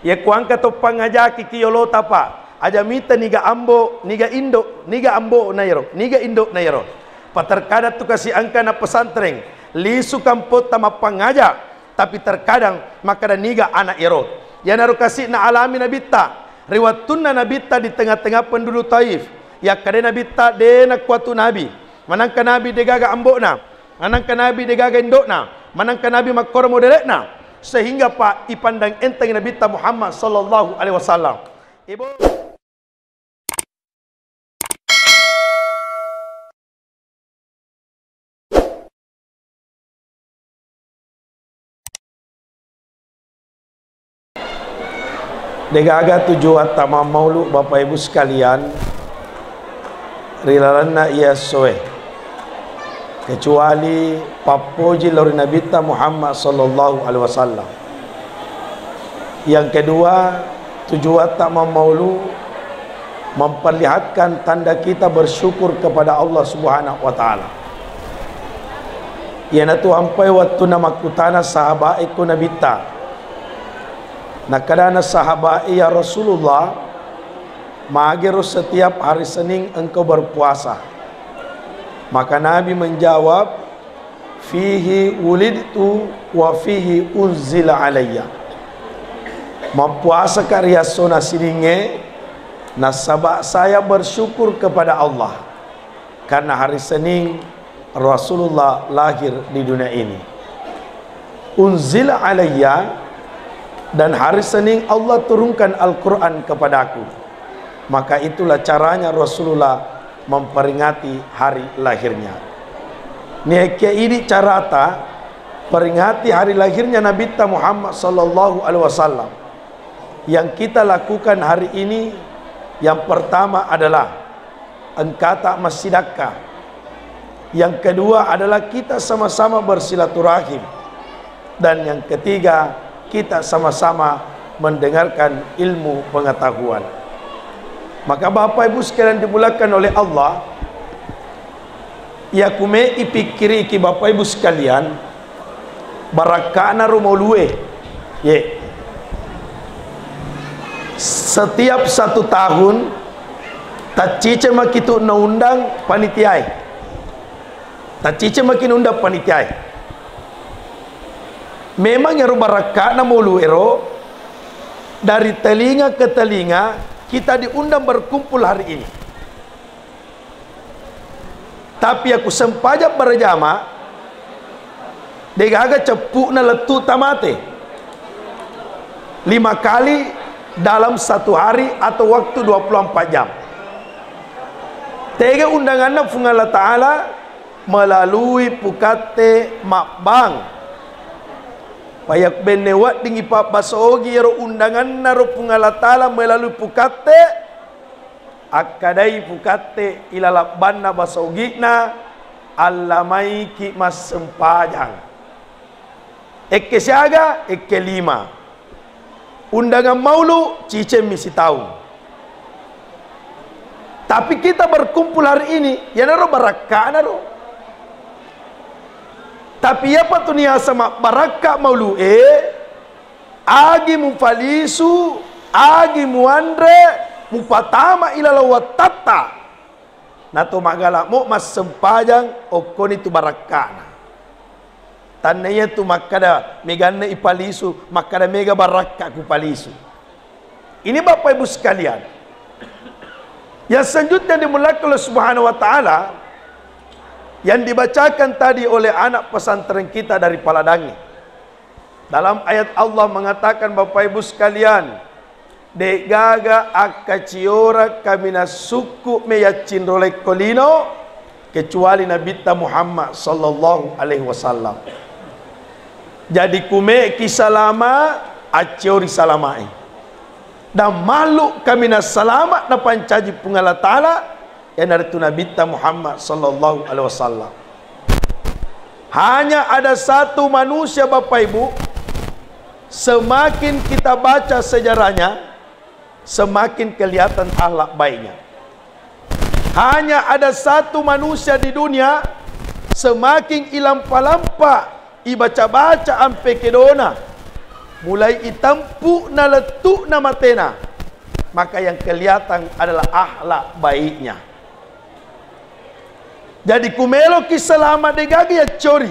Ya kuangka to pangajaki kiyolo tapa. Aja mita niga ambo, niga indo, niga ambo nairo, niga indo nairo. Terkadang tu kasih angka na pesantren lisu kampot tama pangaja, tapi terkadang maka niga anak iro. Ya naru kasih na alami nabita, riwatun na nabita di tengah-tengah penduduk Taif. Ya kade nabita de na kuatu nabi, manangka nabi degaga ambo na, manangka nabi degaga indo na, manangka nabi makor modelek na, sehingga pak ipandang enteng nabita Muhammad sallallahu alaihi wasallam. Ibu degaga tujuan tamam maulud Bapak Ibu sekalian, rilalana ia soe kecuali papoji lori nabita Muhammad sallallahu alaihi wasallam. Yang kedua, tujuan tamam maulud memperlihatkan tanda kita bersyukur kepada Allah Subhanahu wa taala. Yana tu ampai waktu nama kutana sahabat iku nabita. Nakadana sahabat ya Rasulullah, magero setiap hari Senin engkau berpuasa. Maka Nabi menjawab, fihi wulidtu wa fihi unzila alayya. Mempuasa karya sona sininge, nasabak saya bersyukur kepada Allah karena hari Senin Rasulullah lahir di dunia ini. Unzila alayya, dan hari Senin Allah turunkan Al-Quran kepadaku. Maka itulah caranya Rasulullah memperingati hari lahirnya. Neke ini carata peringati hari lahirnya Nabi Muhammad sallallahu alaihi wasallam. Yang kita lakukan hari ini, yang pertama adalah engkata masjidaka. Yang kedua adalah kita sama-sama bersilaturahim. Dan yang ketiga, kita sama-sama mendengarkan ilmu pengetahuan. Maka Bapak Ibu sekalian dimulakan oleh Allah, ya kume ipikiri ki Bapak Ibu sekalian, barakana rumolue. Ye. Setiap 1 tahun tacice makitu naundang panitiai. Tacice makin undang panitiai. Memang yang barakana mulu ero, dari telinga ke telinga kita diundang berkumpul hari ini. Tapi aku sempajak berjama degaga cepuk na letu tamate 5 kali dalam 1 hari atau waktu 24 jam. Tega undangan Allah Ta'ala melalui pukate makbang payak benewat dingi pak basogi ro undangan naro pungalatala melalui pukate akadai pukate ilalak banna basogi na alamai ki mas sempajang ekke siaga ekke 5 undangan maulu cice misi tahu. Tapi kita berkumpul hari ini ya naro barakah naro. Tapi apa tu niya sama baraka maulu agi mufalisu agi muandre mupatama ilala watata nato magala mo mas sempajang okoni tu barakana tanaya tu makada megana ipalisu makada mega baraka ku palisu. Ini Bapak Ibu sekalian, yang selanjutnya dimulakan oleh Subhanahu wa taala yang dibacakan tadi oleh anak pesantren kita dari Paladangi. Dalam ayat Allah mengatakan, Bapak Ibu sekalian, degaga akaciora kamina suku meyacin rolek kolino kecuali Nabi Muhammad sallallahu alaihi wasallam. Jadi kume kisalama aciori salamai. Dan malu kamina salamat na pancaji pungala ta'ala yang dari Nabi Muhammad sallallahu alaihi wasallam. Hanya ada satu manusia Bapak Ibu, semakin kita baca sejarahnya, semakin kelihatan akhlak baiknya. Hanya ada satu manusia di dunia, semakin ilampa-lampa ibaca-baca ampe kedona, mulai itampu na letuk na matena, maka yang kelihatan adalah akhlak baiknya. Jadi kumelo kisalamat degagi ya cori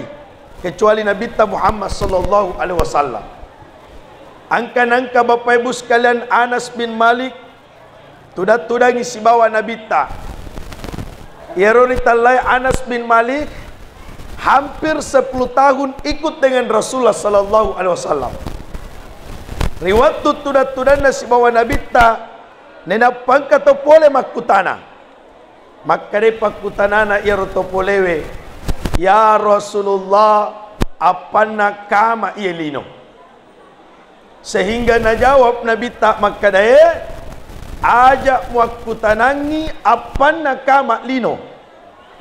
kecuali Nabi Muhammad sallallahu alaihi wasallam. Angka Bapak Ibu sekalian, Anas bin Malik tudangi si bawa Nabi ta. Yeronitallai Anas bin Malik hampir 10 tahun ikut dengan Rasulullah sallallahu alaihi wasallam. Riwayat tudan si bawa Nabi ta nenapang kata pole makutana. Maka de pakutanana ia rotopolewe, ya Rasulullah, apana kama ia lino. Sehingga najawab Nabi tak maka dae ajak muakutanangi apana kama lino.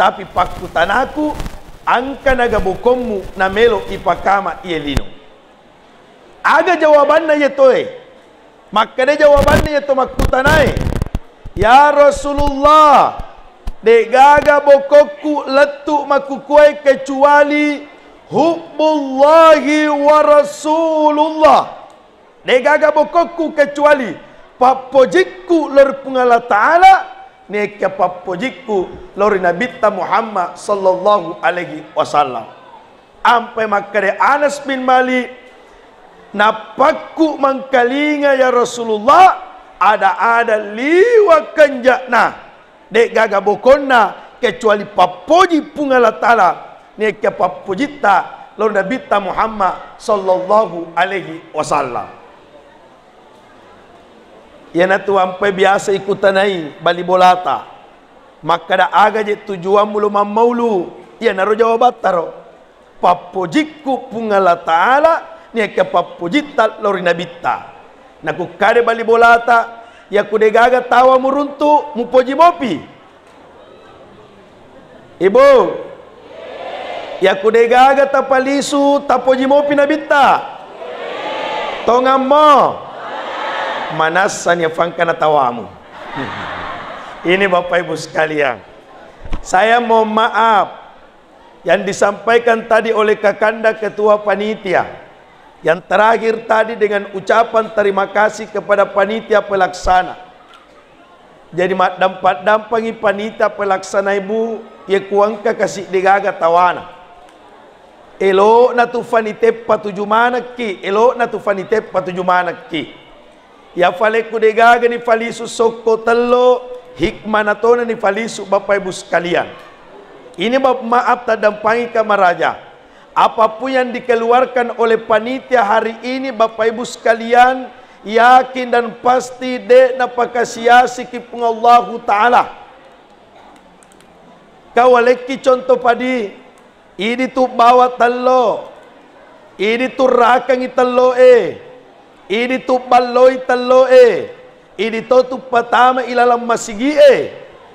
Tapi pakutanaku angka nagabukommu na melo ipakama ia lino. Aga jawabannya ya toe. Maka de jawabannya ya to makutanai. Ya Rasulullah, degaga bokokku letuk makukuai kecuali hubbullahi wa rasulullah. Degaga bokokku kecuali papojikku lor pungala ta'ala neka papojikku lor Nabi Muhammad sallallahu alaihi wasallam. Ampai makade Anas bin Malik napakku mangkalinga ya Rasulullah ada liwa kenjakna dek gaga bokonna kecuali papoji pungala ta'ala neka papojita lor Nabi Muhammad sallallahu alaihi wasallam. Yana tu ampai biasa ikutanai bali bolata. Maka da aga je tujuan mulu maulu. Ya naro jawabat taro. Papojikku pungala ta'ala neka papojita lor Nabi ta. Naku kade bali bolata ya kudegaga tawa muruntu mupoji mopi. Ibu, ya kudegaga tapalisu tapoji mopi nabita. Tongammo. Manasan ya fangkana tawamu. Ini Bapak Ibu sekalian, saya mohon maaf yang disampaikan tadi oleh Kakanda Ketua Panitia. Yang terakhir tadi dengan ucapan terima kasih kepada panitia pelaksana. Jadi dampangi panitia pelaksana ibu, ya kuangka kasih digaga tawana. Elo na tu fanitep patuju manak ki, elo na tu fanitep patuju manak ki. Ya faleku digaga ni falisu soko telo, hikmah natona ni falisu Bapak Ibu sekalian. Ini bab maaf tadampangi kamaraja. Apapun yang dikeluarkan oleh panitia hari ini Bapak Ibu sekalian, yakin dan pasti dek napakasiasi kipung Allah Ta'ala. Kawaleki contoh padi, ini tu bawa telo, ini tu rakangi telo ini tu baloi telo ini tu patama ilalam masigi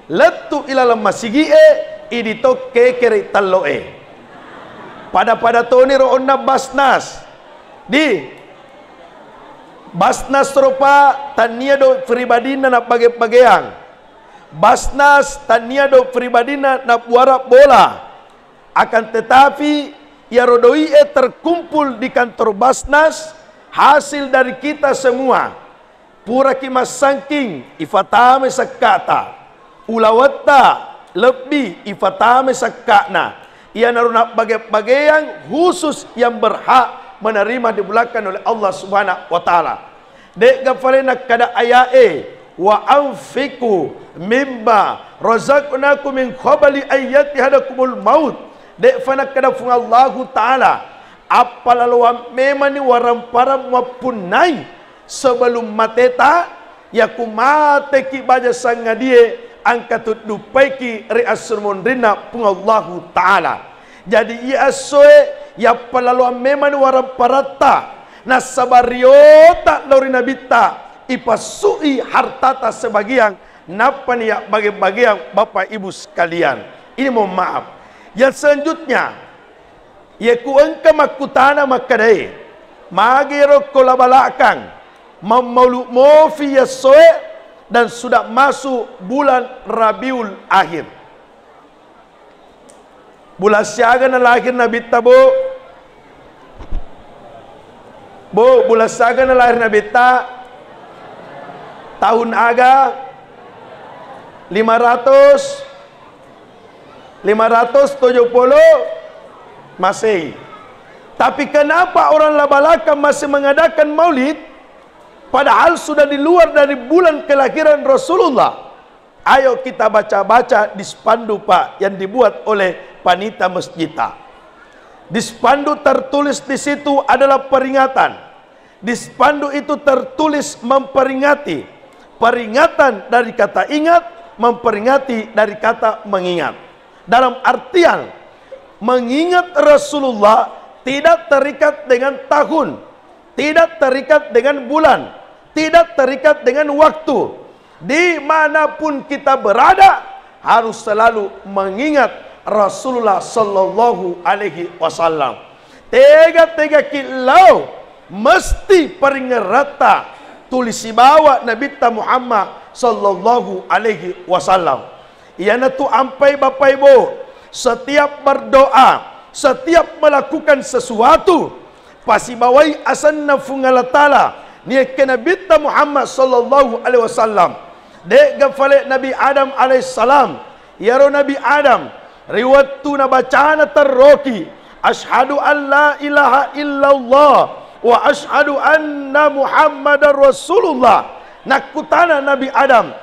letu ilalam masigi ini tu kekere telo pada toni roonna basnas di basnas rupa tania do pribadina na bageang basnas tania do pribadina na buara bola. Akan tetapi ya rodoi terkumpul di kantor basnas, hasil dari kita semua pura kimas sangking ifatame sakata ulawata lebih ifatame sakana. Ia naruna bagai-bagaian khusus yang berhak menerima dibulakan oleh Allah Subhanahu wa taala. Dek gafalena kada ayae wa anfiqu mimma razaqnakum min qabli ayati hadakumul maut. Dek fana kada fung Allah taala apalaluam memani waram param mapunai sebelum mateta ya kumate ki baja sangadie angkatut dupaiki ri'asul mundrina pung Allah Ta'ala. Jadi ia soe ya palaluan memang warang parata na sabariota lori nabita ipasui hartata sebagian napan ya bagi-bagian Bapak Ibu sekalian. Ini mohon maaf. Yang selanjutnya ya kuangka makutana makadai magiro kolabalakan mamaulu mofi ya soe dan sudah masuk bulan Rabiul Akhir. Bulan siaga na lahir Nabi Tabo Bu, bulan saga na lahir Nabi ta. Tahun aga 570 Masehi. Tapi kenapa orang Labalaka masih mengadakan maulid padahal sudah di luar dari bulan kelahiran Rasulullah? Ayo kita baca-baca di spanduk Pak yang dibuat oleh panitia masjid. Di spanduk tertulis di situ adalah peringatan. Di spanduk itu tertulis memperingati. Peringatan dari kata ingat, memperingati dari kata mengingat. Dalam artian mengingat Rasulullah tidak terikat dengan tahun, tidak terikat dengan bulan, tidak terikat dengan waktu. Dimanapun kita berada harus selalu mengingat Rasulullah sallallahu alaihi wasallam. Tega-tega kilau mesti peringerata tulisi bawa Nabi Muhammad sallallahu alaihi wasallam. Iana tu ampai Bapak Ibu, setiap berdoa, setiap melakukan sesuatu pasti bawai asanna fungala taala ni ke Nabi Muhammad sallallahu alaihi wasallam. Dek gafale Nabi Adam alaihi salam, ya Nabi Adam riwayat tu na bacana terroki asyhadu an la ilaha illallah wa asyhadu anna Muhammadar Rasulullah. Nakutana Nabi Adam,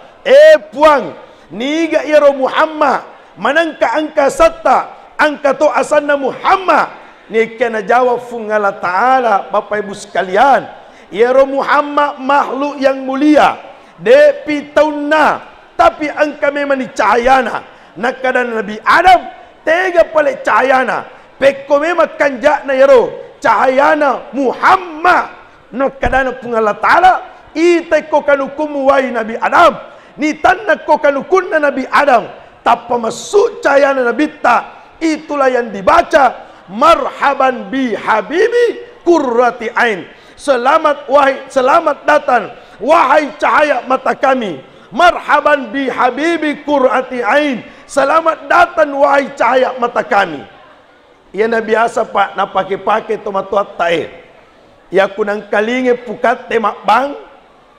puang niga ya Muhammad manangka angka satta angka to asanna Muhammad ni kena jawab fungala taala. Bapak Ibu sekalian, ya Muhammad makhluk yang mulia de pitauna tapi angka memang ni cahayana. Nakadana Nabi Adam tega pale cahayana peko memang kanjakna ya cahayana Muhammad. Nakadana fungala taala ite ko kanukum wai Nabi Adam ni tanna ko kanukunna Nabi Adam tapa masuk cahayana Nabi ta. Itulah yang dibaca marhaban bi habibi qurrati ain. Selamat datang wahai cahaya mata kami. Marhaban bi habibi qurrati ain. Selamat datang wahai cahaya mata kami. Ia na biasa Pak na pake-pake tomatuat tae. Ya kunang kalinge pukat temak bang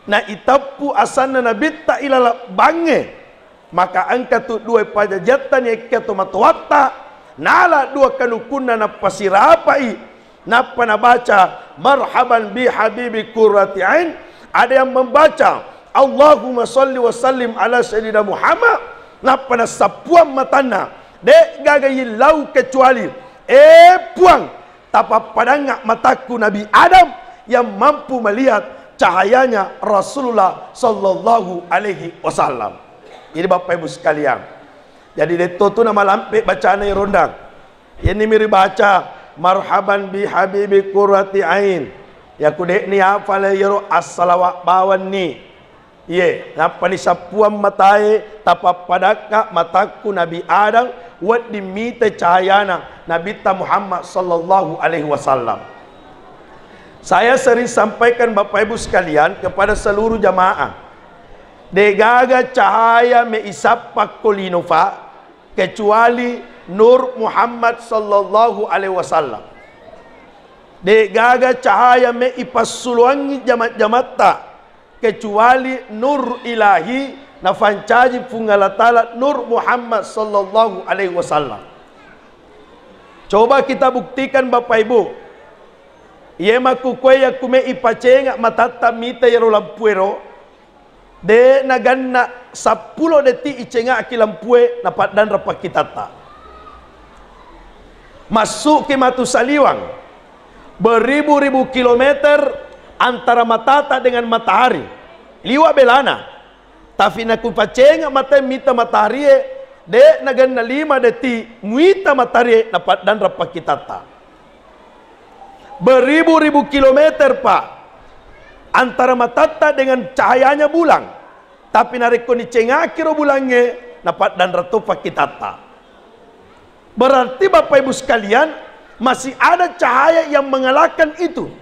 na itapu asana Nabi ta ilala bange. Maka angka tu dua pajajatan yang kita tomatuata nala dua kanukunna na pasirapai napa na baca marhaban bi habibi qurrati ain. Ada yang membaca Allahumma salli wa sallim ala sayyidina Muhammad napa na sapuan matana dek gagayi lau kecuali puang tapa padangak mataku Nabi Adam yang mampu melihat cahayanya Rasulullah sallallahu alaihi wasallam. Ini Bapak Ibu sekalian, jadi deto tu nama lampe bacaan yang rondang. Ini miri baca marhaban bi habibi qurrati ain. Ya kudek ni hafal yero as-salawat bawan ni. Ye, napa ni sapuan matae tapa padaka mataku Nabi Adam wat dimite cahayana Nabi Muhammad sallallahu alaihi wasallam. Saya sering sampaikan Bapak Ibu sekalian kepada seluruh jamaah. Degaga cahaya me isapa kolinofa kecuali Nur Muhammad sallallahu alaihi wasallam. Degaga cahaya me ipasuluangi jamat-jamatta kecuali Nur Ilahi na fancaji fungalatala Nur Muhammad sallallahu alaihi wasallam. Coba kita buktikan Bapak Ibu. Yema kukwaya kume ipacenga matata mita yero lampuero. De naganna 10 detik icenga akilampue napat dan rapak kita tak masuk ke Matu Saliwang beribu-ribu kilometer antara matata dengan matahari liwa belana tapi naku pacenga mata mita matahari de naganna 5 detik muita matahari napat dan rapak kita tak beribu-ribu kilometer Pak antara matata dengan cahayanya bulan, tapi nareko ni cengakiro bulannya dapat dan ratupa kita tak. Berarti Bapak Ibu sekalian masih ada cahaya yang mengalahkan itu.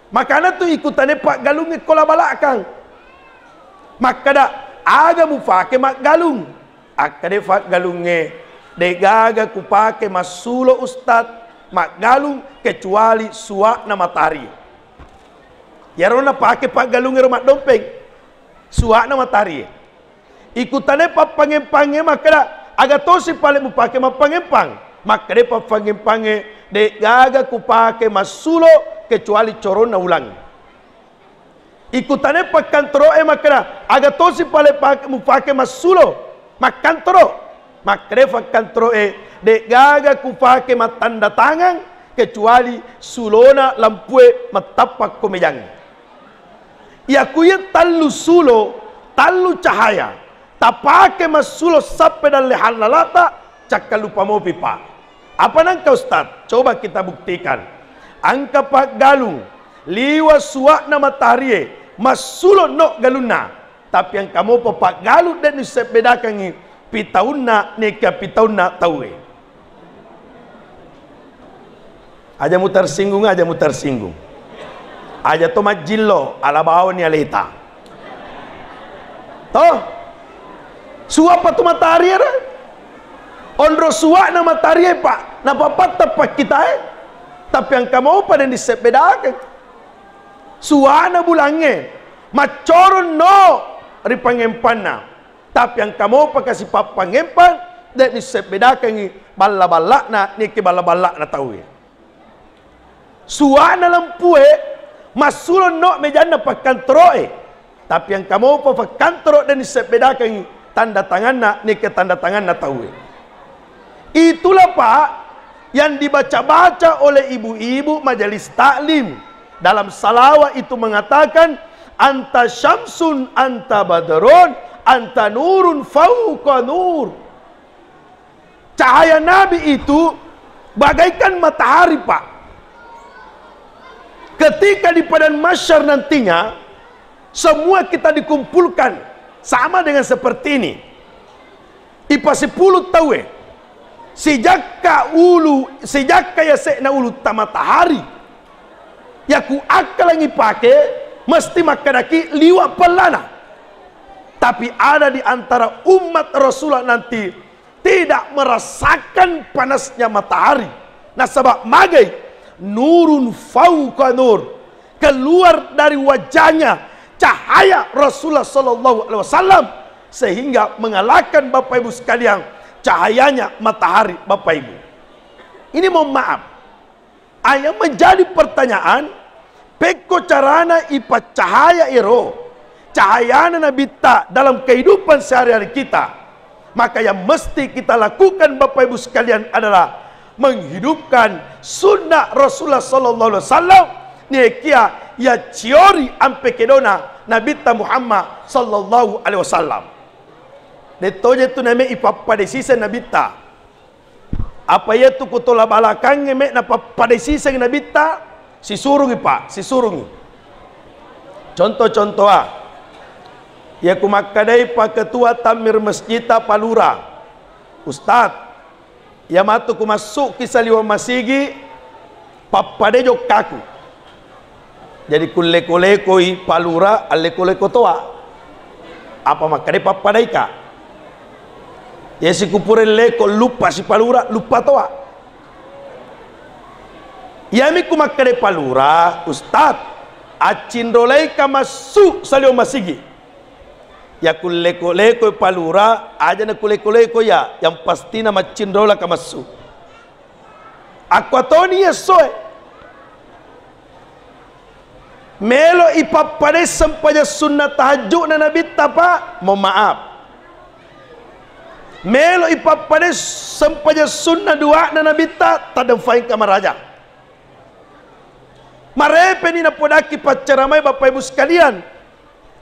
Makanya tu ikutannya Pak Galungnya kola balakang. Maka dah aga mu pake mak galung. Akade Pak Galungnya degaga ku pake masulo ustad mak galung kecuali suak na matahari. Ya rona pakai pak galung mak dompeng. Suak na matahari. Ikutane pak pange maka aga tosi pale mu pakai mak pangempang. Maka de pak pange de gaga ku pakai masulo kecuali corona ulang. Ikutane pak kantoro maka aga tosi pale mu pakai masulo mak kantoro. Maka de pak kantoro de gaga ku pakai mak tanda tangan kecuali sulona lampue matapak komejang. Ya kuya talu sulo, talu cahaya. Tapake masulo sampai dan lehal lalata, cakal lupa mau pipa. Apa nangka Ustaz? Coba kita buktikan. Angka pak galung, liwa suak na matahari, masulo no galuna. Tapi yang kamu pak galung dan disebedakan ni, pitauna neka pitauna tahu. Aja mutar singgung. Aja to majillo ala bawa ni alita. Toh, suapa tu matahari ada. Ondro suak na matahari pak, na papat tapak kita Tapi yang kamu pada disebedakan. Suana bulangnya, macoron no ripangempanna. Tapi yang kamu pakai si papangempan dan disebedakan ni bala-bala na ni ke bala-bala na tahu. Suana lampue masulon no mejana pak kantroe. Tapi yang kamu pak kantro dan disebedakan tanda tangan na ni ke tanda tangan na tahu. Itulah pak yang dibaca-baca oleh ibu-ibu majelis taklim dalam salawat itu mengatakan anta syamsun anta badrun anta nurun fauqa nur. Cahaya Nabi itu bagaikan matahari pak. Ketika di padang mahsyar nantinya semua kita dikumpulkan sama dengan seperti ini. Ipa 10 tahu sejak ya sekna ulu ta matahari ya ku akal yang ipake mesti makadaki liwa pelana. Tapi ada di antara umat Rasulullah nanti tidak merasakan panasnya matahari. Nah sebab magai nurun fauqa nur, keluar dari wajahnya cahaya Rasulullah sallallahu alaihi wasallam sehingga mengalahkan Bapak Ibu sekalian cahayanya matahari Bapak Ibu. Ini mohon maaf. Ayam menjadi pertanyaan, peko carana ipa cahaya iro, cahayana Nabi ta dalam kehidupan sehari-hari kita. Maka yang mesti kita lakukan Bapak Ibu sekalian adalah menghidupkan sunnah Rasulullah sallallahu alaihi wasallam nekia ya ciori ampe kedona Nabi Muhammad sallallahu alaihi wasallam. Detoje tu name ipapa de sisa Nabi ta. Apa ya tu kutola balakang me na papa de sisa Nabi ta sisurung ipa, sisurung. Contoh-contoh ya kumakadai pak ketua tamir masjid Palura. Ustaz ya matu ku masuk kisah liwa masigi papadejo kaku. Jadi kuleko-lekoi Palura aleko-leko toa. Apa makade papadaika? Ya si kupure leko lupa si Palura lupa toa. Ya mi ku makade Palura Ustaz acindoleka masuk salio masigi. Ya kuleko-leko Palura aja na kuleko-leko ya yang pasti nama cindola kamasu. Aquatoni soe melo ipapade sampaya sunnah tahajud na Nabi tapa mohon maaf. Melo ipapade sampaya sunnah dua na Nabi ta tadang fain kamaraja. Marepe ni na podaki pacaramai Bapak Ibu sekalian.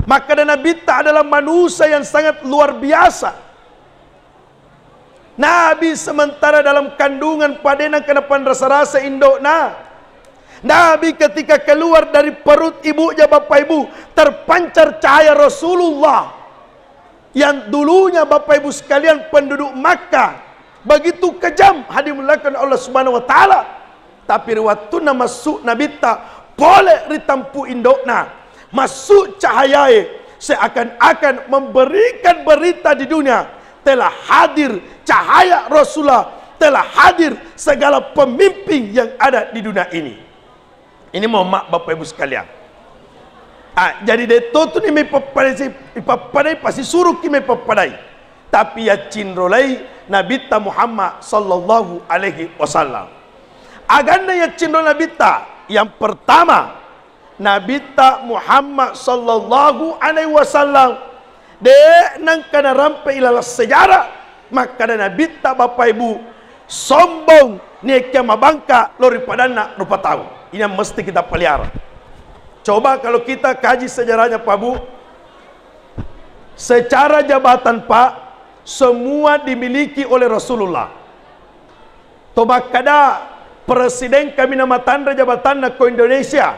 Maka Nabi adalah manusia yang sangat luar biasa. Nabi sementara dalam kandungan padena kenapan rasa-rasa indok Nabi ketika keluar dari perut ibunya Bapak Ibu terpancar cahaya Rasulullah yang dulunya Bapak Ibu sekalian penduduk Makkah begitu kejam hadimulakan Allah Subhanahu wa taala. Tapi waktu masuk Nabi boleh ritampu indokna. Masuk cahaya seakan-akan memberikan berita di dunia telah hadir cahaya Rasulullah telah hadir segala pemimpin yang ada di dunia ini. Ini mohon maaf Bapak Ibu sekalian. Jadi deto tu ni me papadai pasti suruh ki me papadai. Tapi ya cinrolai Nabi ta Muhammad sallallahu alaihi wasallam. Aganda ya cinrol Nabi ta yang pertama Nabi ta Muhammad sallallahu alaihi wasallam de nang kana rampe ila sejarah maka Nabi ta Bapak Ibu sombong ni kiamah bangka lori padana rupa tahu. Ini yang mesti kita pelihara. Coba kalau kita kaji sejarahnya Pak Bu, secara jabatan Pak, semua dimiliki oleh Rasulullah. Toba kada presiden kami nama tanda jabatan ke Indonesia,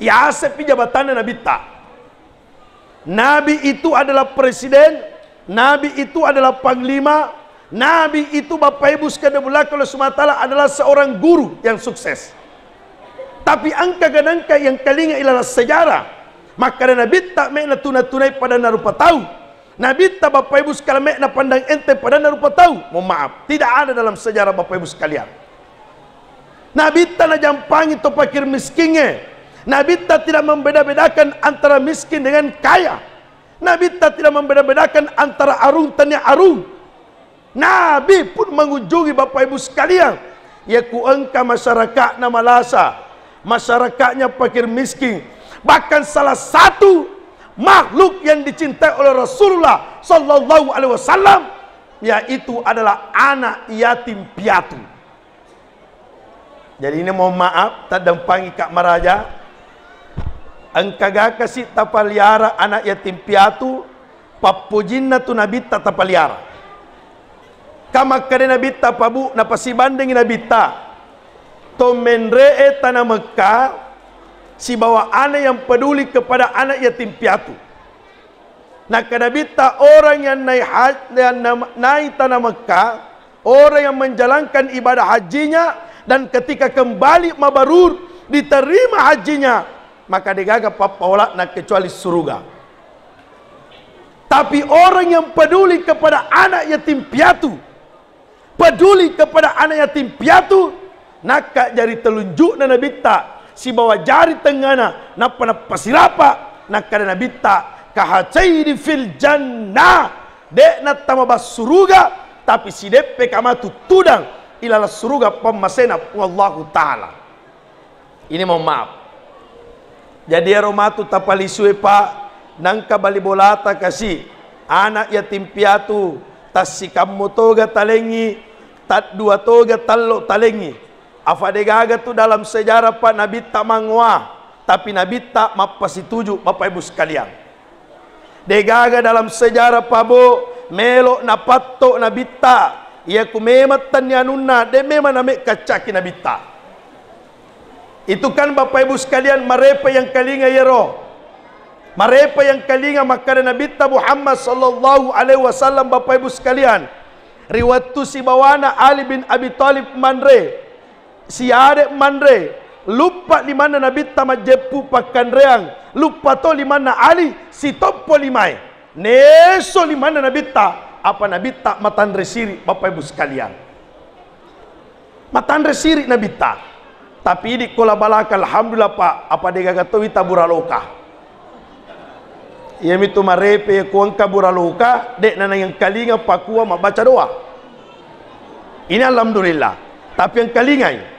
ya sepi jabatan Nabi tak. Nabi itu adalah presiden, Nabi itu adalah panglima, Nabi itu Bapak Ibu sekalian kalau SWT adalah seorang guru yang sukses. Tapi angka gadangka yang kalinga ilalah sejarah. Maka Nabi tak mekna tunai pada narupa tahu. Nabi tak Bapak Ibu sekalian mekna pandang ente pada narupa tahu. Mohon maaf, tidak ada dalam sejarah Bapak Ibu sekalian. Nabi tak na jampangi to pakir miskinnya. Nabi tak tidak membeda-bedakan antara miskin dengan kaya. Nabi tak tidak membeda-bedakan antara arung dan arung. Nabi pun mengunjungi Bapak Ibu sekalian. Ya ku engka masyarakat na malasa. Masyarakatnya fakir miskin, bahkan salah satu makhluk yang dicintai oleh Rasulullah sallallahu alaihi wasallam yaitu adalah anak yatim piatu. Jadi ini mohon maaf tak dampangi Kak Maraja engkaga kasih tapaliara anak yatim piatu papujinna tu Nabi tak tapaliara kama kade Nabi tak pabu napasi banding Nabi tak to menree tanah Mekah si bawa anak yang peduli kepada anak yatim piatu. Nah kadabita orang yang naik tanah Mekah, orang yang menjalankan ibadah hajinya dan ketika kembali mabarur diterima hajinya, maka digaga papaolak nak kecuali surga. Tapi orang yang peduli kepada anak yatim piatu, peduli kepada anak yatim piatu, nak jari telunjuk na Nabi tak si bawa jari tengana napa pasirapa nak kada Nabi tak kahacaidi fil jannah dek na tamabas suruga tapi si depe kamatu tudang ilala suruga pemasena wallahu taala. Ini mohon maaf. Jadi aromatu tapalisue Pak nangka bali bolata kasih anak yatim piatu tas si kamu toga talengi tat dua toga tallo talengi. Afadegaga tu dalam sejarah Pak Nabi tak mangwa, tapi Nabi tak mapasituju Bapak Ibu sekalian. Degaga dalam sejarah Pak Bu, melo na patto Nabi tak, ia ku mematan yanunna, de memang namek kacaki Nabi tak. Itu kan Bapak Ibu sekalian marepa yang kalinga yero. Marepa yang kalinga maka Nabi tak Muhammad sallallahu alaihi wasallam Bapak Ibu sekalian. Riwayat tu si bawana Ali bin Abi Thalib manre. Si adek mandre lupa di mana Nabi tamat jepu pakan reang lupa to di mana Ali si topo limai neso di mana Nabi ta apa Nabi tak matan resiri Bapak Ibu sekalian matan resiri Nabi ta tapi di kola balaka alhamdulillah Pak apa dia gagato wita buraloka ia mitu marepe kuangka buraloka dek nana yang kalinga pakua mabaca doa ini alhamdulillah tapi yang kalingai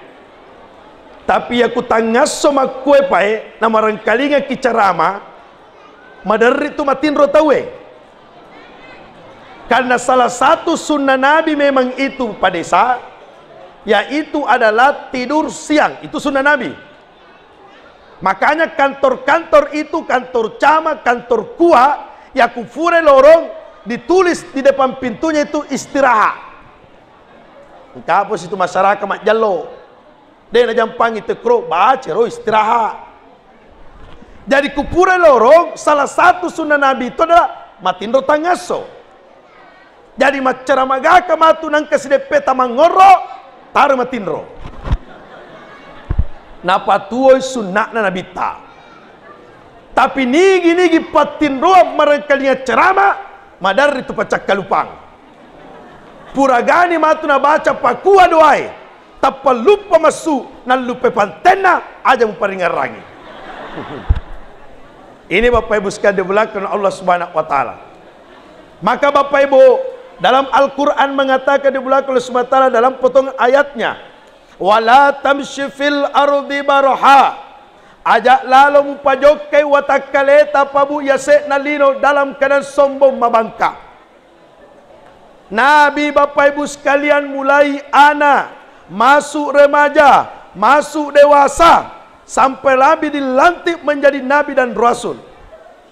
tapi aku tangaso makue pae na marang kalinga kicarama madari tu matinro tawe karena salah satu sunnah Nabi memang itu pada desa yaitu adalah tidur siang itu sunnah Nabi makanya kantor-kantor itu kantor camat kantor kua ya kufure lorong ditulis di depan pintunya itu istirahat kapus itu masyarakat mak jalo dia na jampangi tekro baca ro istirahat. Jadi kupura lorong salah satu sunnah Nabi itu adalah matindro tangaso. Jadi macara magaka matu nang kasidepeta mangoro taru matindro. Napatuoy sunnah na Nabi ta. Tapi nigi patindro marang kalinya cerama madar itu pacak kalupang. Puragani matu na baca pakua doai. Tapa lupa masu na lupa pantena aja muparingarangi. Ini Bapak Ibu sekalian dimulakan Allah Subhanahu wa taala. Maka Bapak Ibu, dalam Al-Qur'an mengatakan dimulakan Allah Subhanahu wa taala dalam potongan ayatnya, wala tamshi fil ardi baraha. Ajak lalu mupajokai watakaleta pabu yasek nalino dalam keadaan sombong mabangka. Nabi Bapak Ibu sekalian mulai anak, masuk remaja, masuk dewasa, sampai Nabi dilantik menjadi Nabi dan Rasul.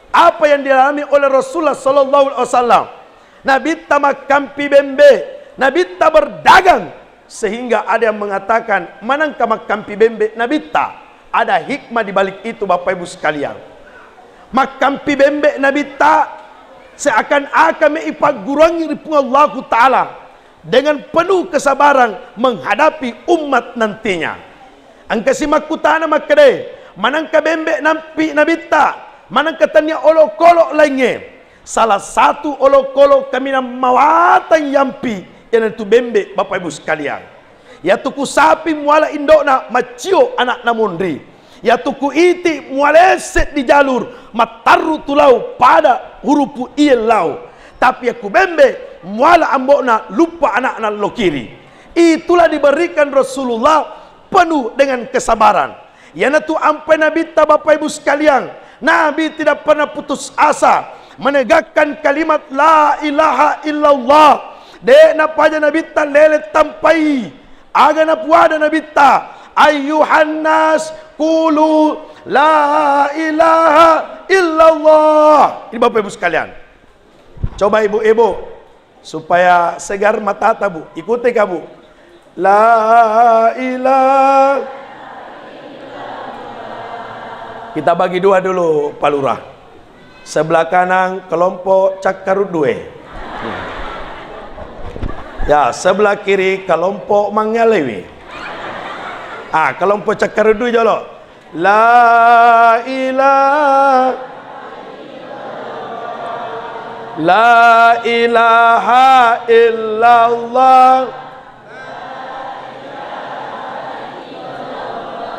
Apa yang dialami oleh Rasulullah Sallallahu Alaihi Wasallam? Nabi tak makan pibembe, Nabi tak berdagang, sehingga ada yang mengatakan manangka makan pibembe Nabi tak. Ada hikmah di balik itu Bapak Ibu sekalian. Makan pibembe Nabi tak seakan-akan meipagurangi ripung Allah Ta'ala dengan penuh kesabaran menghadapi umat nantinya. Angka si makutana makade manangka bembe nampi Nabi tak manangka tanya olok-olok lainnya. Salah satu olok-olok kami mawatan yampi yang itu bembe Bapak Ibu sekalian. Ya tuku sapi muala indokna macio anak namundri. Ya tuku iti mualeset di jalur mataru tulau pada hurupu ielau. Tapi aku bembe muala ambokna lupa anak anak lokiri. Itulah diberikan Rasulullah penuh dengan kesabaran. Ya natu ampai Nabi ta Bapak Ibu sekalian. Nabi tidak pernah putus asa menegakkan kalimat la ilaha illallah. Dek napaja Nabi ta lele tampai. Aga na puada Nabi ta ayyuhan nas qulu la ilaha illallah. Ini Bapak Ibu sekalian, coba ibu-ibu supaya segar mata tabu, ikuti kamu la ilaha. Kita bagi dua dulu Pak Lurah. Sebelah kanan kelompok Cakarut Due. Ya, sebelah kiri kelompok Mangalewi. Kelompok Cakarudui jolo. La ilaha illallah.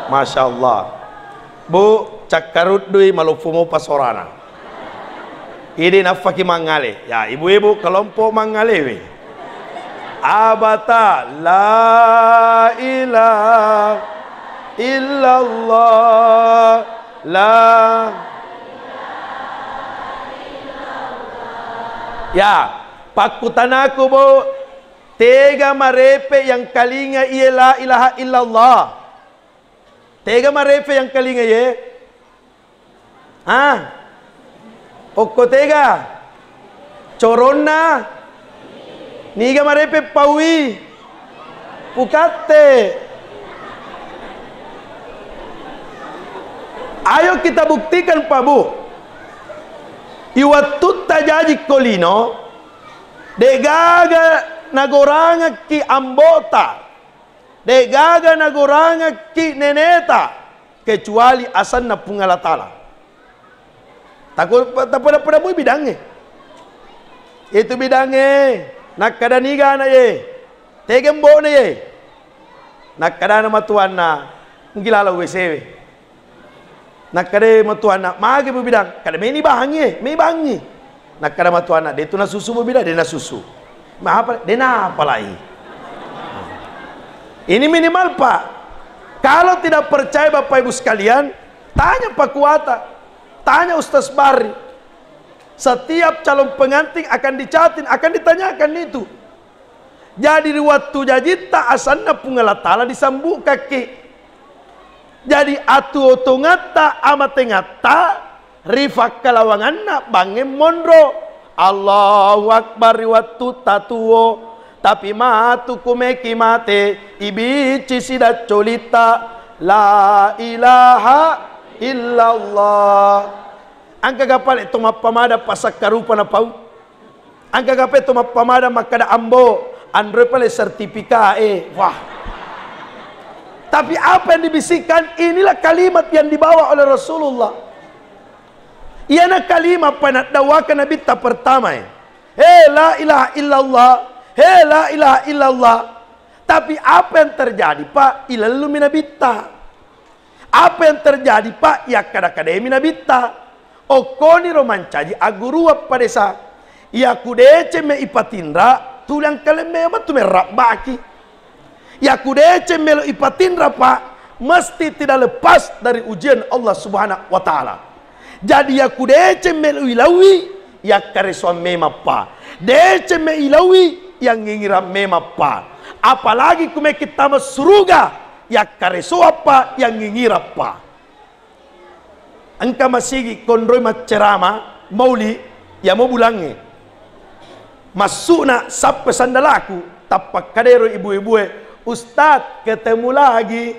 Masya Allah. Bu, Cakarudui malufumu pasorana. Ini nafaki Mangale. Ya, ibu-ibu kelompok Mangalewi. Abata la ilaha illallah la. Ya, pakutan aku bu, tega marepe yang kalinga ia la ilaha illallah. Tega marepe yang kalinga ye. Pokok tega corona niga marepe pawi pukate. Ayo kita buktikan Pak Bu. Iwatut tajaji kolino de gaga nagoranga ki ambota, de gaga nagoranga ki neneta, kecuali asan na pungalatala. Takut pada mu bidangnya. Itu bidangnya. Nakadaniga na ye, tegembo na ye, nakada na matuan na, ngilala wesewe, nakade matuan na, magi bubidang, kada may bangi, nakada matuan na, dito na susu bubida, de na susu, mahapa, de na palai. Ini minimal Pak. Kalau tidak percaya Bapak Ibu sekalian, tanya Pak Kuata, tanya Ustaz Bari. Setiap calon pengantin akan dicatin, akan ditanyakan itu. Jadi waktu jajita asanna pungalatala disambu kaki. Jadi atu otongata amatengata rifak kalawanganna bange mondro. Allahu Akbar waktu tatuo. Tapi matu kumeki mate ibici sidat colita la ilaha illallah. Angka gapal itu mapamada pasak karupa na pau. Angka gapal itu mapamada makada ambo andre pale sertifika wah. Tapi apa yang dibisikkan inilah kalimat yang dibawa oleh Rasulullah. Iana kalimat panat dawakan Nabi ta pertama. La ilaha illallah. Hei la ilaha illallah. Tapi apa yang terjadi Pak? Ilalu minabitta. Apa yang terjadi Pak? Ya kadang-kadang minabitta. Okoni romancaji agurua padesa. Ya kudece me ipatindra. Tulang kaleme ama tu merap baki. Ya kudece melo ipatindra Pak. Mesti tidak lepas dari ujian Allah Subhanahu wa Ta'ala. Jadi ya kudece melo ilawi. Ya kareswa mema Pak. Dece me ilawi. Yang ngingira mema Pak. Apalagi kume kita surga ya kareso apa yang ngingira apa. Angka masigi kondroi macerama mauli ya mau bulangi masukna sampai sandalaku tapak kadero ibu-ibu Ustad ketemu lagi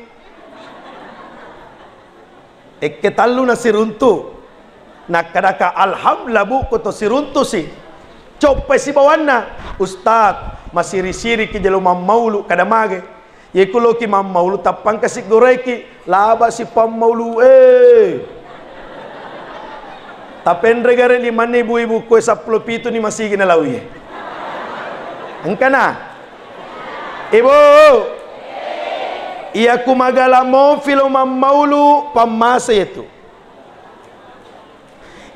ketalu na siruntu nak kadaka alhamdulillah bu koto siruntu si coba si bawana Ustad masih risiri ki jelo mammaulu kada mage ye kulo ki mammaulu tapang kasih goreki laba si pammaulu tapendre gare 5.000 ibu ko 17 ni masih gina lawi angkana ibu iya kumagala mo filo mammaulu pamasa itu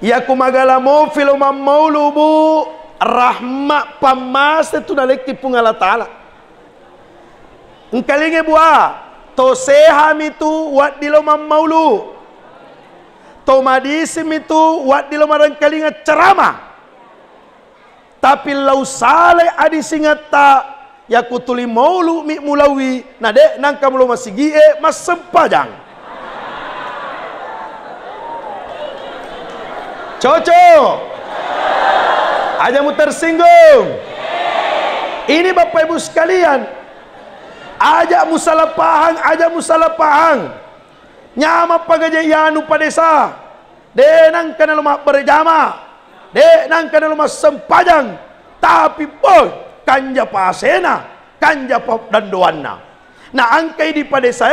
iya kumagala mo filo mammaulu bu rahmat pamas itu naleki pung Allah Ta'ala. Engkalinge buah to seham itu wat dilo mammaulu to madisim itu wat dilo marangkalinga ceramah tapi lau sale adi singata ya kutuli maulu mi mulawi nade nang kamulo masigie mas sempajang cocok aja mu tersinggung. Ini Bapak Ibu sekalian. Aja mu salah pahang. Nyama pagajayanu padesa. Denang kana lumak berjama. Denang kana lumak sempajang. Tapi boy kanja pasena, kanja pop dan doana. Na angkai di padesa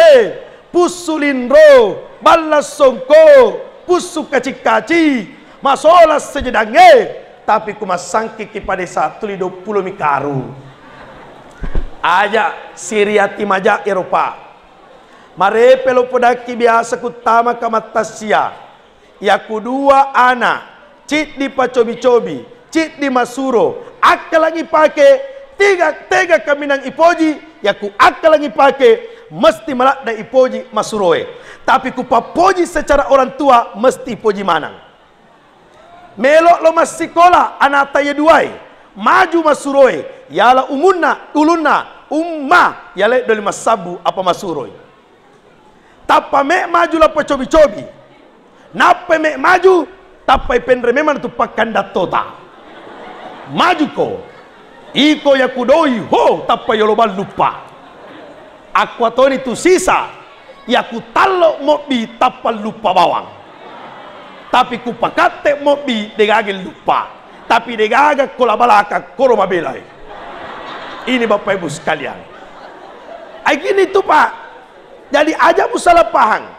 pusulindro, balas songko, pusu kaci-kaci, masolas sejedange. Tapi kumasangki kepada satu 20 mikaru aja siriati maja Eropa mare pelo podaki biasa kutama kamatasia ya kedua anak cit di pacobi-cobi cit di masuro akal lagi pakai tiga kaminang ipoji ya ku akal lagi pakai mesti malak da ipoji masuroe tapi ku papoji secara orang tua mesti ipoji manang melok lo mas sekolah anata ya duai maju masuroe yala ulunna umma yala doli masabu apa masuroi tapa me maju la pacobi-cobi napa me maju tapa ipendre memang tu pakanda tota maju ko iko ya kudoi ho tapa yoloba lupa akwatoni tu sisa ya kutalo mobi tapa lupa bawang tapi ku pakate mobi degagel lupa tapi degaga kolabalaka koroma belai ini Bapak Ibu sekalian gini tuh Pak jadi aja mu salah pahang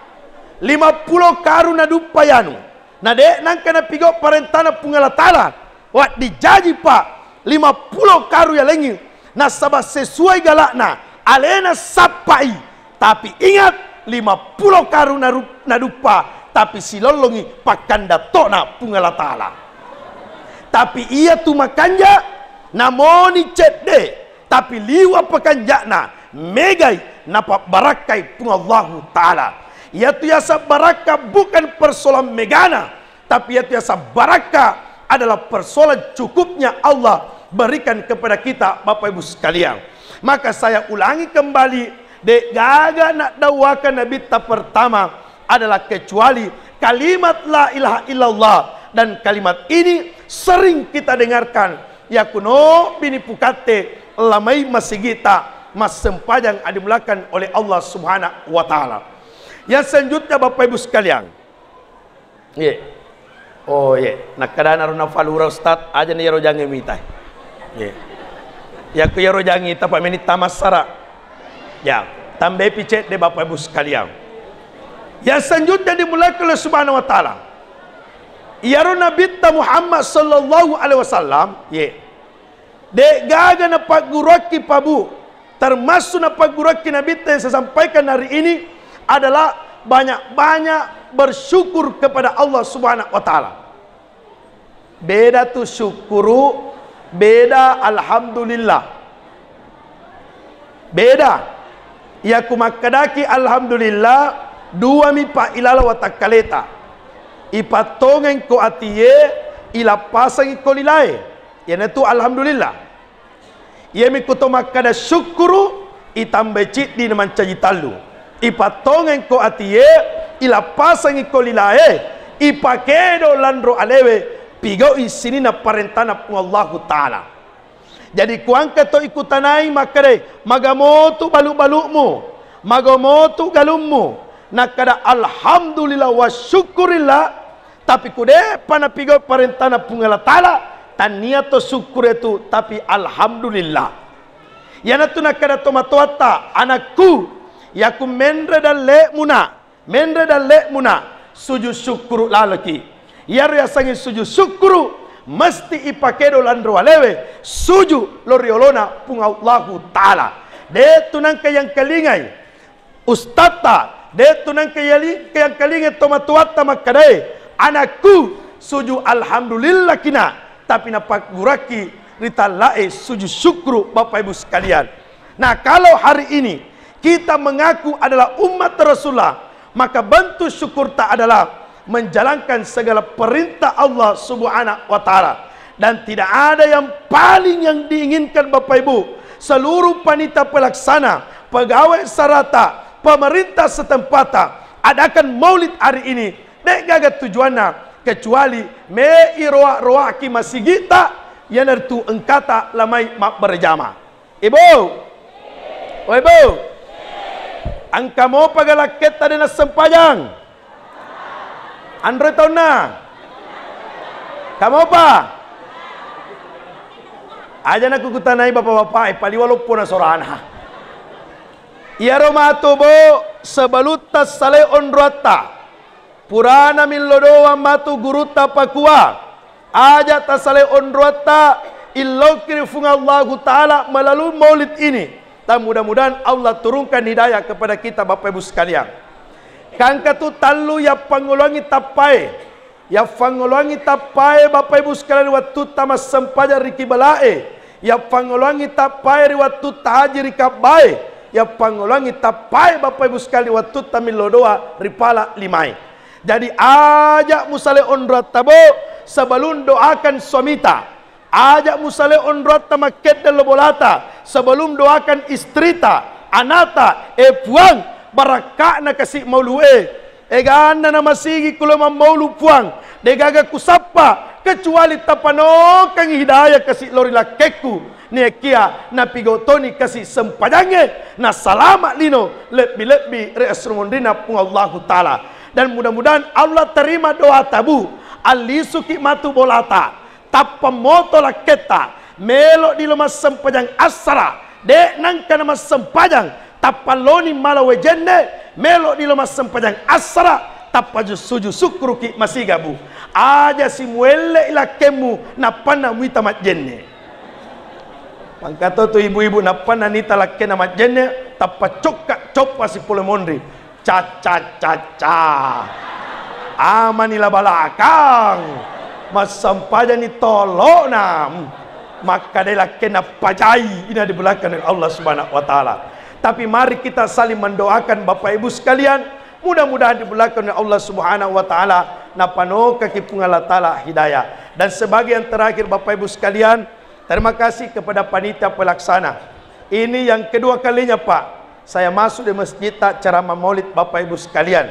50 karuna dupayanu na de nang kana pigo parentana pungala tala wat dijaji Pak 50 karu ya lengi na sabah sesuai galakna alena sapai tapi ingat 50 karu na dupa tapi silolongi pakanda tona pungala Ta'ala tapi ia tu makanja namoni cede tapi liwa pakanjana megai napak barakai pungallahu Ta'ala ia tu yasa baraka bukan persoalan megana tapi ia tu yasa baraka adalah persoalan cukupnya Allah berikan kepada kita Bapak Ibu sekalian maka saya ulangi kembali dek gaga nak dawakan Nabi ta pertama adalah kecuali kalimat la ilaha illallah dan kalimat ini sering kita dengarkan ya kuno bini pukate lamai masigita mas sempajang dimulakan oleh Allah Subhanahu wa Ta'ala. Yang selanjutnya Bapak Ibu sekalian nak kadana runa falura Ustaz aja ni yaro jange mitai ya ku yaro jange tapa menit tamasara ya tambe picet de Bapak Ibu sekalian. Yang selanjutnya dimulai oleh Subhanahu wa Ta'ala. Ya Nabi Muhammad sallallahu alaihi wasallam Dek gaga na pagguraki pabu. Termasuk na pagguraki Nabi yang saya sampaikan hari ini adalah banyak-banyak bersyukur kepada Allah Subhanahu wa taala. Beda tu syukuru, beda alhamdulillah. Beda. Ya kumakadaki alhamdulillah dua mi pa ilala wa takaleta. Ipatongen ko atiye ila pasang ko lilae. Yan itu alhamdulillah. Ye mi kutomakada syukuru itambecit di naman cajitalu. Ipatongen ko atiye ila pasang ko lilae. Ipakedo landro alewe pigau isini na parentana pung Allah Ta'ala. Jadi kuang kato ikutanay makare magamotu balu-balukmu, magamotu galummu, nakada alhamdulillah wa syukurillah, tapi kude panapigau parentana pung Allah Ta'ala, tania to syukur itu, tapi alhamdulillah. Yana tu nakada tomatoata anakku, yaku mendre dan le muna, sujud syukur lalaki. Yar ya sangi suju syukuru mesti ipakedo landro alewe suju loriolona pung Allah Ta'ala. De tunang kayang kalingay ustata, de tunang kayang kalingay tomatuata makadai anakku suju alhamdulillah kina, tapi napaguraki ritalae suju syukuru Bapak Ibu sekalian. Nah, kalau hari ini kita mengaku adalah umat Rasulullah, maka bentuk syukur tak adalah menjalankan segala perintah Allah Subhanahu wa taala, dan tidak ada yang paling yang diinginkan Bapak Ibu, seluruh panitia pelaksana, pegawai sarata, pemerintah setempat adakan maulid hari ini. Dek gaga tujuannya kecuali me iroa ki masigita yang itu engkata lamai mak berjama. Ibu, oh ibu, angka mau pagalaket tadi na sempajang. Andre tahu na? Kamu apa? Aja nak kukutanai bapak-bapak, pali walaupun asorana. Ia romato bo sebaluta sale onrata. Purana min lodoa matu guruta pakua. Aja tasale onrata illokir fung Allah Ta'ala melalui maulid ini. Dan mudah-mudahan Allah turunkan hidayah kepada kita Bapak Ibu sekalian. Kangka tu talu ya pangulangi tapai, ya pangulangi tapai Bapak Ibu sekalian waktu tamas sempaja riki balae, ya pangulangi tapai waktu tahaji rikabai, ya pangulangi tapai Bapak Ibu sekalian waktu tamilodoa ripala limai. Jadi ajak musale onrat tabo sebelum doakan suamita, ajak musale onrat tamaket dan lobolata sebelum doakan istrita, anata, puang barakak na kasih maulue egana na masigi kulo maulu puang degaga kusapa kecuali tapano kang hidayah kasih lori lakeku nekia na pigotoni kasih sempadange na salama lino lebih reasrumondina pung Allah Ta'ala. Dan mudah-mudahan Allah terima doa tabu alisuki matu bolata tapamoto laketa melo di lemas sempajang asara de nangka nama sempajang tapaloni malawe jenne melo di lemas sempajang asra tapaju suju sukruki masih gabu aja si muelle ila kemu napana muita mat jenne mangkato tu ibu-ibu napana nita lakke na mat jenne tapacokka copa si polemondri ca amanila balakang mas sampaja ni tolonam maka de lakke na pajai ina di belakang Allah Subhanahu wa taala. Tapi mari kita saling mendoakan Bapak Ibu sekalian, mudah-mudahan dibelakang oleh Allah Subhanahu wa taala napano kaki pungala taala hidayah. Dan sebagian terakhir Bapak Ibu sekalian, terima kasih kepada panitia pelaksana. Ini yang kedua kalinya Pak, saya masuk di masjid ceramah maulid Bapak Ibu sekalian.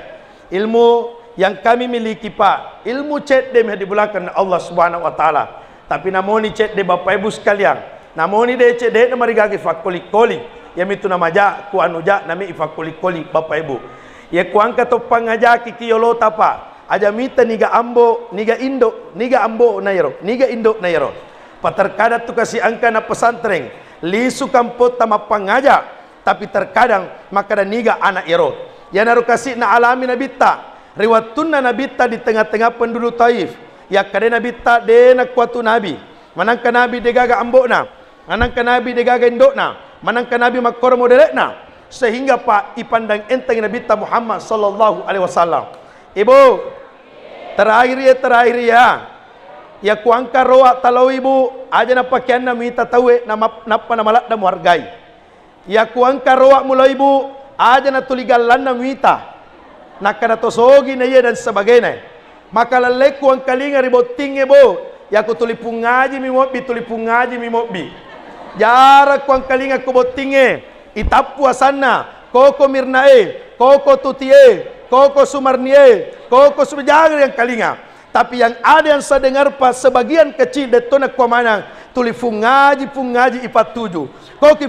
Ilmu yang kami miliki Pak, ilmu cek dem di belakang Allah Subhanahu wa taala. Tapi namoni cek de Bapak Ibu sekalian, namoni de cek de namarigagi fakoli-koli. Yang itu nama ja ku anuja nami ifakoli-koli Bapak Ibu. Ya kuangka to pangaja kikiyolo tapa. Aja mita niga ambo, niga indo, niga ambo nairo, niga indo nairo. Paterkadang tu kasih angka na pesantren, lisu kampo tama pangaja, tapi terkadang makada niga anak iro. Ya naru kasih na alami nabita, riwatun na nabita di tengah-tengah penduduk Taif. Ya kade nabita de na kuatu nabi, manangka nabi degaga ambo na. Manangka Nabi degagendok na, manangka Nabi makor modelek na, sehingga Pak ipandang enteng Nabi Muhammad sallallahu alaihi wasallam. Ibu, terakhir ya. Ya kuangka roa talau ibu, aja na pakaian na mita tawe na napa na malak na muhargai. Ya kuangka roa mula ibu, aja na tuligalan na mita. Nakana tosogi na iya dan sebagainya. Maka lalai kuang kalinga riboting ibu, ya ku tulipung ngaji mi mobi. Jara kuang kalinga kubotinge, itapu asana, koko mirnae, koko tutie, koko sumarnie, koko subejagar yang kalinga. Tapi yang ada yang saya dengar pas sebagian kecil detona kuamanang tulipung ngaji ipat tuju. Koki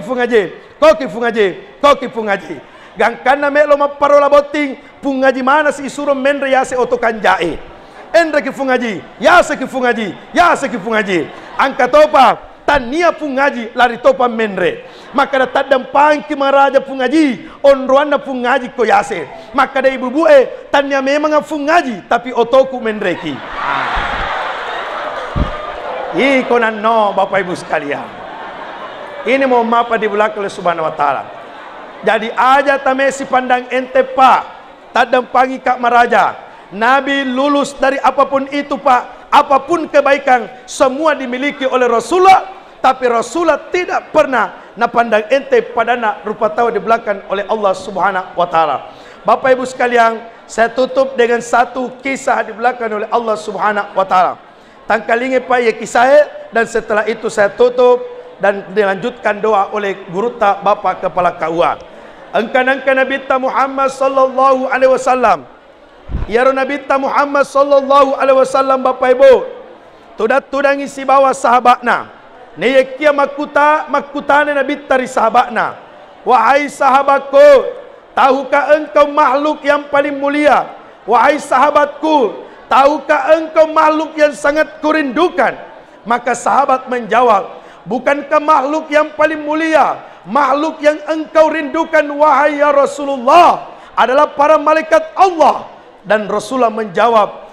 fungaji. Gangkana melo maparola boting pungaji mana si isurum menre yase otokanjae. Endre kifungaji, yase kifungaji. Angka topa tania pungaji lari topa menre. Maka da tadam pangki maraja pungaji, onroana pungaji koyase. Maka da ibu bue tania memang pungaji tapi otoku menreki. Iko no Bapak Ibu sekalian. Ini mau mapa di belakang oleh Subhanahu wa taala. Jadi aja tamesi pandang ente Pak, tadam pangi kak maraja. Nabi lulus dari apapun itu Pak, apapun kebaikan semua dimiliki oleh Rasulullah, tapi Rasulullah tidak pernah napandang ente padana rupa tahu di belakang oleh Allah Subhanahu wa taala. Bapak Ibu sekalian, saya tutup dengan satu kisah di belakang oleh Allah Subhanahu wa taala. Tangkalinge Pak ya kisah, dan setelah itu saya tutup dan dilanjutkan doa oleh guruta Bapak Kepala KUA. Angkan Nabi Muhammad sallallahu alaihi wasallam. Ya Nabi Muhammad sallallahu alaihi wasallam Bapak Ibu. Tudang isi bawa sahabatna. Neyekia makutane Nabi tari sahabatna. Wahai sahabatku, tahukah engkau makhluk yang paling mulia? Wahai sahabatku, tahukah engkau makhluk yang sangat kurindukan? Maka sahabat menjawab, bukankah makhluk yang paling mulia, makhluk yang engkau rindukan wahai ya Rasulullah adalah para malaikat Allah? Dan Rasulullah menjawab,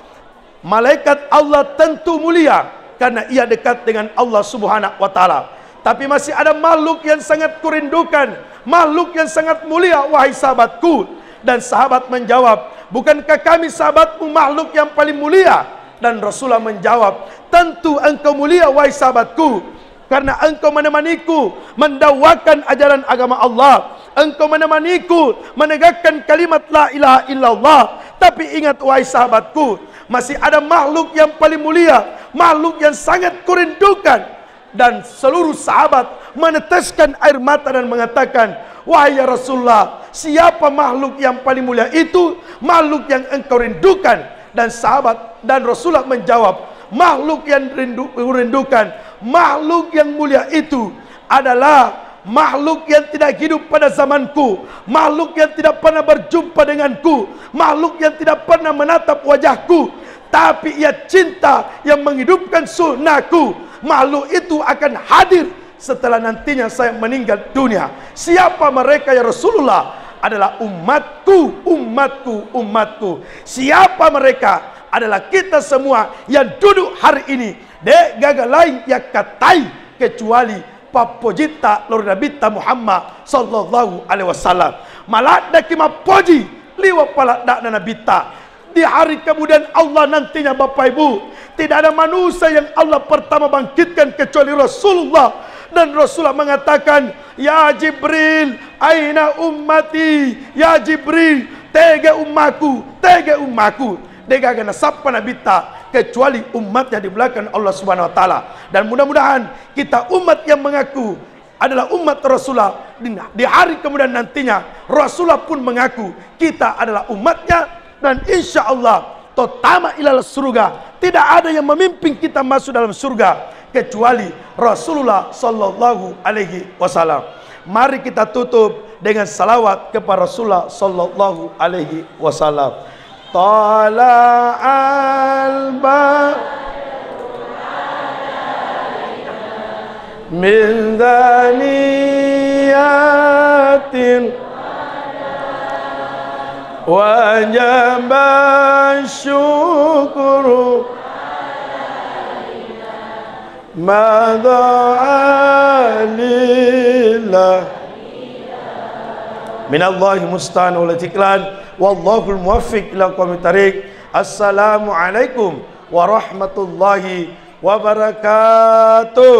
malaikat Allah tentu mulia karena ia dekat dengan Allah Subhanahu wa taala. Tapi masih ada makhluk yang sangat kurindukan, makhluk yang sangat mulia wahai sahabatku. Dan sahabat menjawab, bukankah kami sahabatmu makhluk yang paling mulia? Dan Rasulullah menjawab, tentu engkau mulia wahai sahabatku, karena engkau menemaniku mendakwakan ajaran agama Allah. Engkau menemaniku menegakkan kalimat la ilaha illallah. Tapi ingat wahai sahabatku, masih ada makhluk yang paling mulia, makhluk yang sangat kurindukan. Dan seluruh sahabat meneteskan air mata dan mengatakan, wahai ya Rasulullah, siapa makhluk yang paling mulia itu? Makhluk yang engkau rindukan. Dan sahabat dan Rasulullah menjawab, makhluk yang rindukan, makhluk yang mulia itu adalah makhluk yang tidak hidup pada zamanku, makhluk yang tidak pernah berjumpa denganku, makhluk yang tidak pernah menatap wajahku, tapi ia cinta yang menghidupkan sunnahku. Makhluk itu akan hadir setelah nantinya saya meninggal dunia. Siapa mereka ya Rasulullah? Adalah umatku. Siapa mereka? Adalah kita semua yang duduk hari ini. Dek gagal lain ya katai kecuali papojita lor Nabi Muhammad sallallahu alaihi wasallam. Malada kima poji liwa palada na Nabi. Di hari kemudian Allah nantinya Bapak Ibu, tidak ada manusia yang Allah pertama bangkitkan kecuali Rasulullah. Dan Rasulullah mengatakan, ya Jibril, aina ummati? Ya Jibril, tega ummaku. Dega gana sapa Nabi kecuali umatnya di belakang Allah Subhanahu wa taala. Dan mudah-mudahan kita umat yang mengaku adalah umat Rasulullah, di hari kemudian nantinya Rasulullah pun mengaku kita adalah umatnya. Dan insya Allah totama ilal surga, tidak ada yang memimpin kita masuk dalam surga kecuali Rasulullah sallallahu alaihi wasallam. Mari kita tutup dengan salawat kepada Rasulullah sallallahu alaihi wasallam. Tala'al min dhaniyatin wajaba syukru madza alillah minallahi musta'an wal istiqlal wallahu muwaffiq ila aqwamit thariq. Assalamu alaikum warahmatullahi wabarakatuh.